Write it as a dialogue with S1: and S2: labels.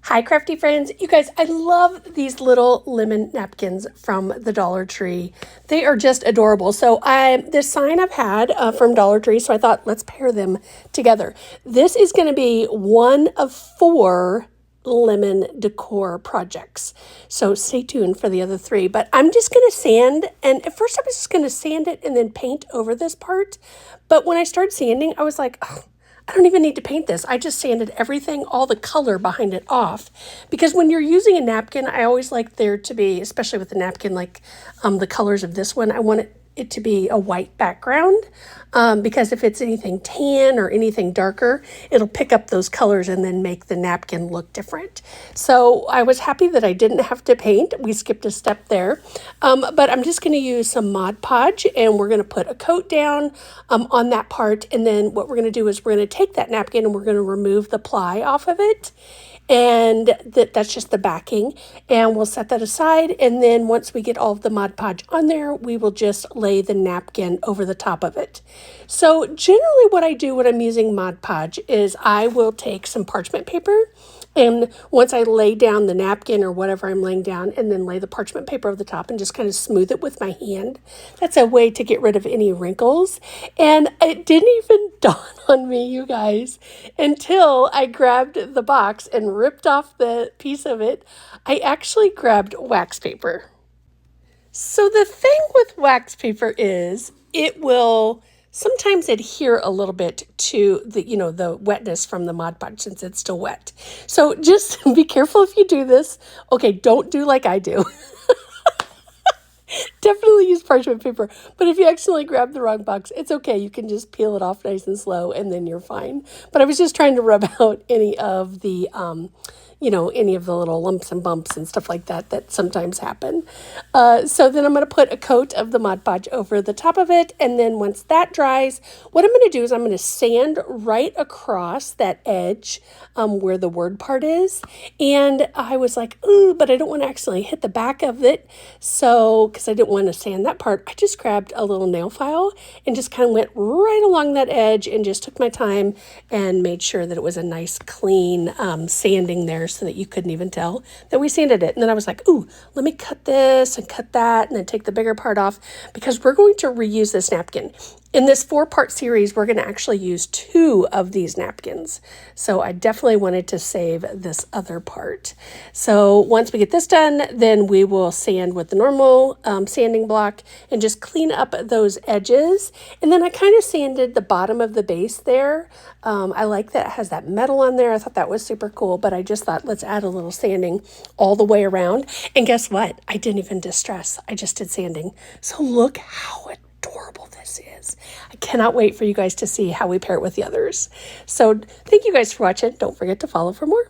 S1: Hi, crafty friends. You guys, I love these little lemon napkins from the Dollar Tree. They are just adorable. So this sign I've had from Dollar Tree, so I thought let's pair them together. This is going to be one of 4 lemon decor projects. So stay tuned for the other 3. But I'm just going to sand, and at first I was just going to sand it and then paint over this part. But when I started sanding, I was like, oh, I don't even need to paint this. I just sanded everything, all the color behind it off. Because when you're using a napkin, I always like there to be, especially with the napkin, like the colors of this one, I want it to be a white background. Because if it's anything tan or anything darker, it'll pick up those colors and then make the napkin look different. So I was happy that I didn't have to paint. We skipped a step there. But I'm just going to use some Mod Podge, and we're going to put a coat down on that part. And then what we're going to do is we're going to take that napkin and we're going to remove the ply off of it. And that's just the backing, and we'll set that aside. And then once we get all of the Mod Podge on there, we will just lay the napkin over the top of it. So generally what I do when I'm using Mod Podge is I will take some parchment paper, and once I lay down the napkin or whatever I'm laying down, and then lay the parchment paper over the top and just kind of smooth it with my hand. That's a way to get rid of any wrinkles. And it didn't even dawn on me, you guys, until I grabbed the box and ripped off the piece of it. I actually grabbed wax paper. So the thing with wax paper is it will sometimes adhere a little bit to the wetness from the Mod Podge since it's still wet. So just be careful if you do this. Okay, don't do like I do. Definitely use parchment paper. But if you accidentally grab the wrong box, it's okay. You can just peel it off nice and slow and then you're fine. But I was just trying to rub out any of the any of the little lumps and bumps and stuff like that sometimes happen. So then I'm going to put a coat of the Mod Podge over the top of it. And then once that dries, what I'm going to do is I'm going to sand right across that edge where the word part is. And I was like, ooh, but I don't want to accidentally hit the back of it. So, because I didn't want to sand that part, I just grabbed a little nail file and just kind of went right along that edge and just took my time and made sure that it was a nice clean sanding there, so that you couldn't even tell that we sanded it. And then I was like, ooh, let me cut this and cut that and then take the bigger part off, because we're going to reuse this napkin. In this 4-part series, we're going to actually use 2 of these napkins. So I definitely wanted to save this other part. So once we get this done, then we will sand with the normal sanding block and just clean up those edges. And then I kind of sanded the bottom of the base there. I like that it has that metal on there. I thought that was super cool, but I just thought let's add a little sanding all the way around. And guess what? I didn't even distress. I just did sanding. So look how adorable this is. I cannot wait for you guys to see how we pair it with the others. So thank you guys for watching. Don't forget to follow for more.